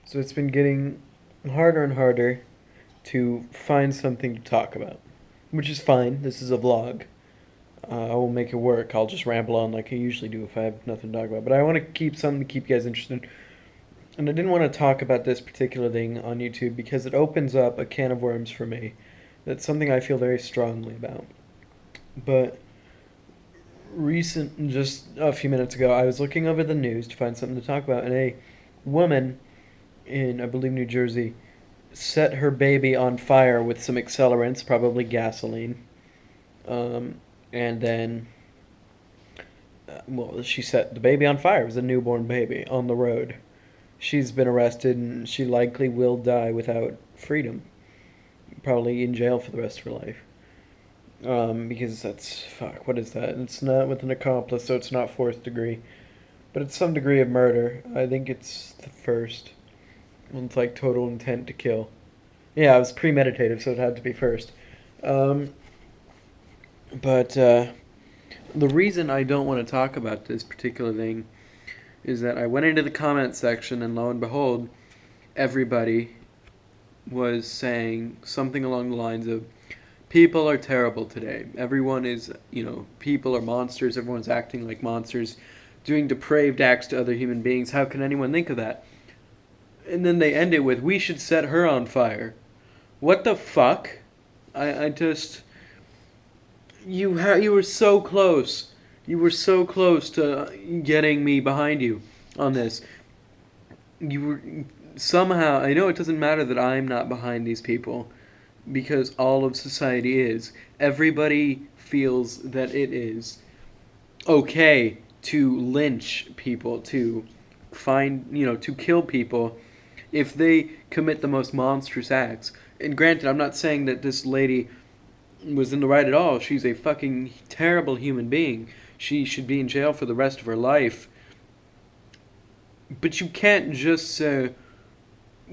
So it's been getting harder and harder to find something to talk about, which is fine. This is a vlog. I will make it work. I'll just ramble on like I usually do if I have nothing to talk about. But I want to keep something to keep you guys interested. And I didn't want to talk about this particular thing on YouTube because it opens up a can of worms for me. That's something I feel very strongly about. But just a few minutes ago, I was looking over the news to find something to talk about, and a woman in, I believe, New Jersey set her baby on fire with some accelerants, probably gasoline. And then, well, she set the baby on fire. It was a newborn baby on the road. She's been arrested and she likely will die without freedom. Probably in jail for the rest of her life. Because that's, fuck, what is that? It's not with an accomplice, so it's not fourth degree. But it's some degree of murder. I think it's the first. It's like total intent to kill. Yeah, it was premeditative, so it had to be first. Um, but the reason I don't want to talk about this particular thing is that I went into the comment section, and lo and behold, everybody was saying something along the lines of, people are terrible today. Everyone is, people are monsters. Everyone's acting like monsters, doing depraved acts to other human beings. How can anyone think of that? And then they end it with, we should set her on fire. What the fuck? I just... You were so close. You were so close to getting me behind you on this. You were... Somehow, I know it doesn't matter that I'm not behind these people, because all of society is. Everybody feels that it is okay to lynch people, to to kill people if they commit the most monstrous acts. And granted, I'm not saying that this lady was in the right at all. She's a fucking terrible human being. She should be in jail for the rest of her life. But you can't just say,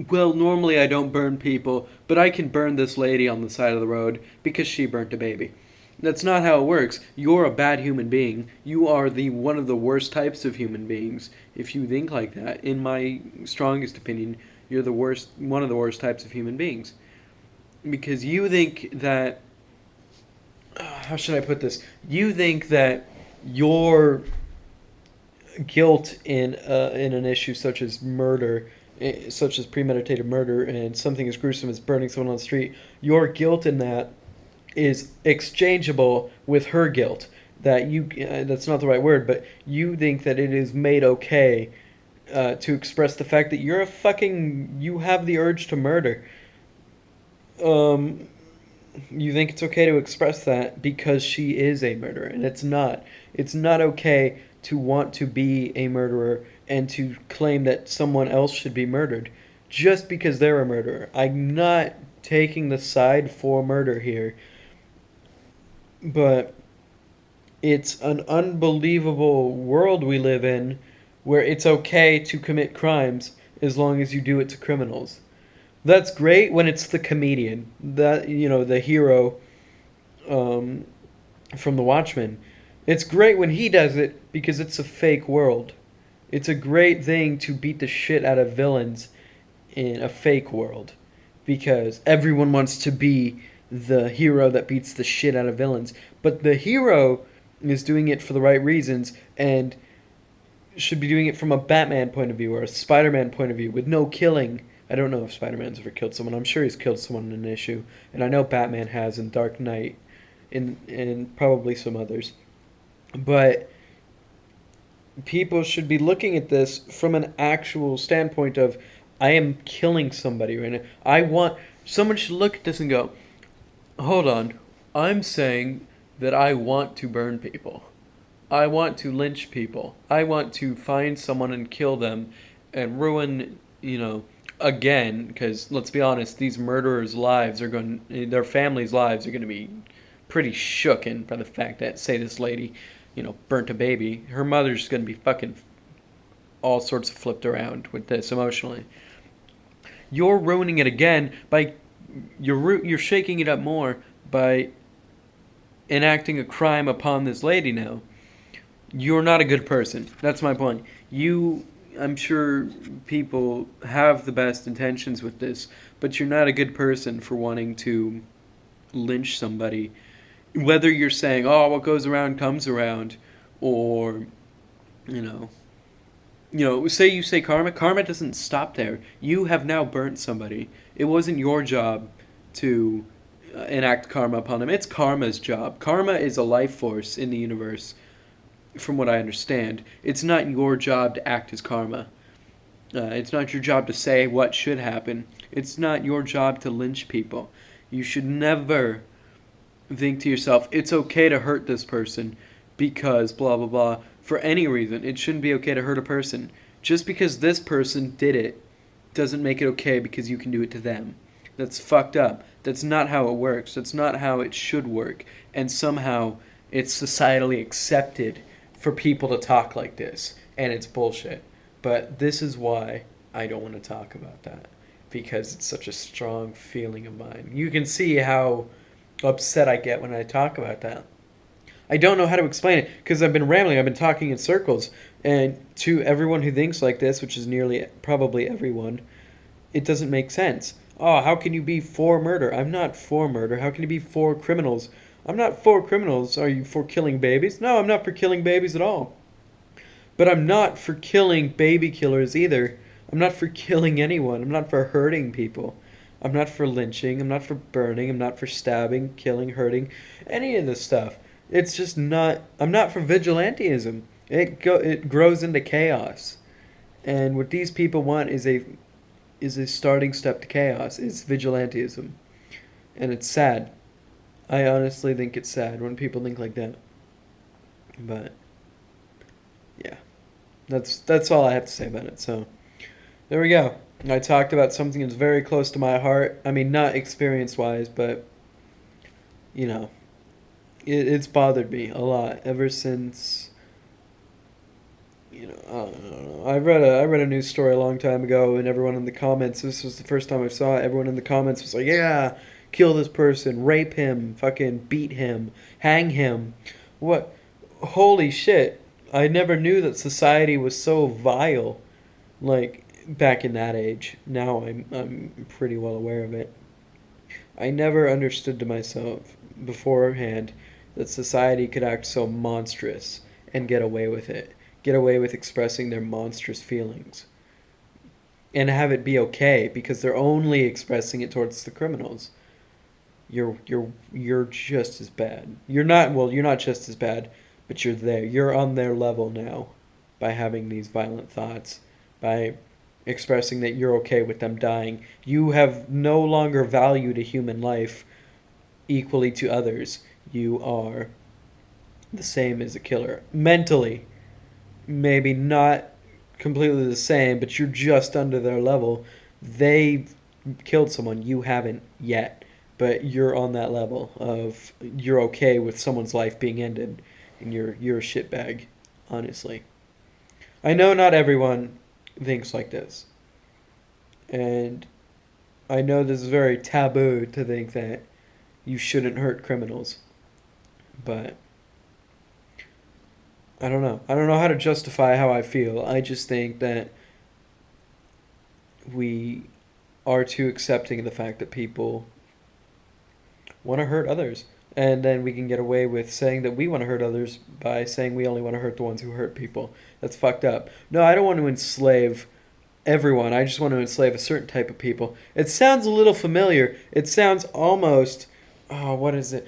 well, normally I don't burn people, but I can burn this lady on the side of the road because she burnt a baby. That's not how it works. You're a bad human being. You are one of the worst types of human beings. If you think like that, in my strongest opinion, you're one of the worst types of human beings. Because you think that, how should I put this? You think that your guilt in an issue such as murder, such as premeditated murder, and something as gruesome as burning someone on the street, your guilt in that is exchangeable with her guilt. That's not the right word, but you think that it is made okay to express the fact that you have the urge to murder. You think it's okay to express that because she is a murderer, and it's not. It's not okay to want to be a murderer and to claim that someone else should be murdered just because they're a murderer. I'm not taking the side for murder here, but it's an unbelievable world we live in where it's okay to commit crimes as long as you do it to criminals. That's great when it's the comedian, the hero from The Watchmen. It's great when he does it because it's a fake world. It's a great thing to beat the shit out of villains in a fake world because everyone wants to be the hero that beats the shit out of villains. But the hero is doing it for the right reasons and should be doing it from a Batman point of view or a Spider-Man point of view with no killing. I don't know if Spider-Man's ever killed someone. I'm sure he's killed someone in an issue. And I know Batman has in Dark Knight and probably some others. But people should be looking at this from an actual standpoint of, I am killing somebody right now. Someone should look at this and go, hold on, I'm saying that I want to burn people. I want to lynch people. I want to find someone and kill them and ruin, again, because let's be honest, these murderers' their families' lives are going to be pretty shooken by the fact that, say, this lady, burnt a baby. Her mother's going to be fucking all sorts of flipped around with this emotionally. You're ruining it again by you're shaking it up more by enacting a crime upon this lady now. You're not a good person. That's my point. You I'm sure people have the best intentions with this, but you're not a good person for wanting to lynch somebody. Whether you're saying, "Oh, what goes around comes around," or you know, say you say karma. Karma doesn't stop there. You have now burnt somebody. It wasn't your job to enact karma upon them. It's karma's job. Karma is a life force in the universe, from what I understand. It's not your job to act as karma. It's not your job to say what should happen. It's not your job to lynch people. You should never think to yourself, it's okay to hurt this person because blah blah blah. For any reason, it shouldn't be okay to hurt a person. Just because this person did it doesn't make it okay because you can do it to them. That's fucked up. That's not how it works. That's not how it should work. And somehow it's societally accepted for people to talk like this. And it's bullshit. But this is why I don't want to talk about that. Because it's such a strong feeling of mine. You can see how upset I get when I talk about that. I don't know how to explain it because I've been rambling. I've been talking in circles. And to everyone who thinks like this, which is nearly probably everyone, it doesn't make sense. Oh, how can you be for murder? I'm not for murder. How can you be for criminals? I'm not for criminals. Are you for killing babies? No, I'm not for killing babies at all. But I'm not for killing baby killers either. I'm not for killing anyone. I'm not for hurting people. I'm not for lynching. I'm not for burning. I'm not for stabbing, killing, hurting, any of this stuff. It's just not. I'm not for vigilantism. It grows into chaos, and what these people want is a starting step to chaos. It's vigilantism, and it's sad. I honestly think it's sad when people think like that. But yeah, that's all I have to say about it. So there we go. I talked about something that's very close to my heart. I mean, not experience wise, but you know, it's bothered me a lot ever since. I don't know. I read a news story a long time ago, and everyone in the comments. This was the first time I saw it. Everyone in the comments was like, "Yeah, kill this person, rape him, fucking beat him, hang him." What? Holy shit! I never knew that society was so vile. Like back in that age. Now I'm pretty well aware of it. I never understood to myself beforehand that society could act so monstrous and get away with it. Get away with expressing their monstrous feelings. And have it be okay because they're only expressing it towards the criminals. You're just as bad. You're not just as bad, but you're there. You're on their level now by having these violent thoughts, by expressing that you're okay with them dying. You have no longer valued a human life equally to others. You are the same as a killer. Mentally, maybe not completely the same, but you're just under their level. They killed someone, you haven't yet, but you're on that level of you're okay with someone's life being ended, and you're a shitbag, honestly. I know not everyone thinks like this, and I know this is very taboo to think that you shouldn't hurt criminals, but I don't know. I don't know how to justify how I feel. I just think that we are too accepting of the fact that people want to hurt others. And then we can get away with saying that we want to hurt others by saying we only want to hurt the ones who hurt people. That's fucked up. No, I don't want to enslave everyone. I just want to enslave a certain type of people. It sounds a little familiar. It sounds almost, oh, what is it?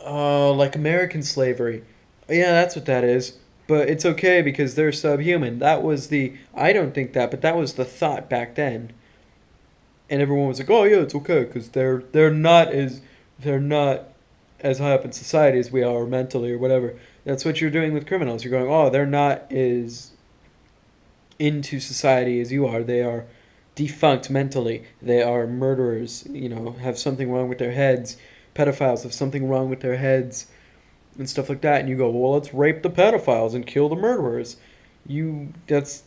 Oh, like American slavery. Yeah, that's what that is. But it's okay because they're subhuman. That was I don't think that, but that was the thought back then. And everyone was like, "Oh yeah, it's okay because they're not as high up in society as we are mentally or whatever." That's what you're doing with criminals. You're going, "Oh, they're not as into society as you are. They are defunct mentally. They are murderers, have something wrong with their heads. Pedophiles have something wrong with their heads and stuff like that." And you go, "Well, let's rape the pedophiles and kill the murderers." That's,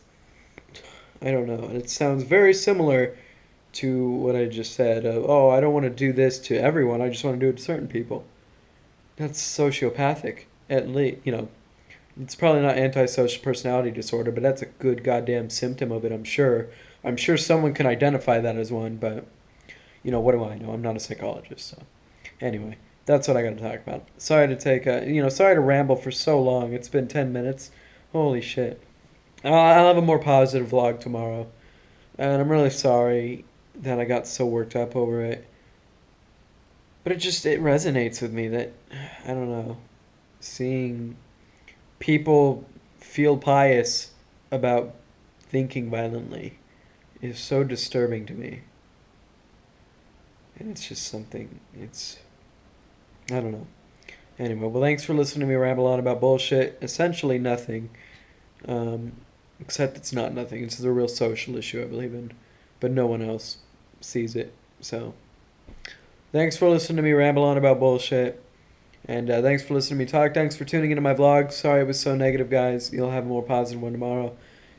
I don't know. It sounds very similar to what I just said. Oh, I don't want to do this to everyone. I just want to do it to certain people. That's sociopathic, at least, It's probably not antisocial personality disorder, but that's a good goddamn symptom of it, I'm sure. I'm sure someone can identify that as one, but what do I know? I'm not a psychologist, so anyway, that's what I got to talk about. Sorry to sorry to ramble for so long. It's been 10 minutes. Holy shit. I'll have a more positive vlog tomorrow. And I'm really sorry that I got so worked up over it. But it resonates with me that, I don't know, seeing people feel pious about thinking violently is so disturbing to me. And it's just something, I don't know. Anyway, well, thanks for listening to me ramble on about bullshit. Essentially nothing. Um, Except it's not nothing. It's a real social issue I believe in. But no one else sees it. So, thanks for listening to me ramble on about bullshit. And thanks for listening to me talk. Thanks for tuning into my vlog. Sorry it was so negative, guys. You'll have a more positive one tomorrow.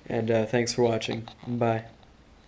And thanks for watching. Bye.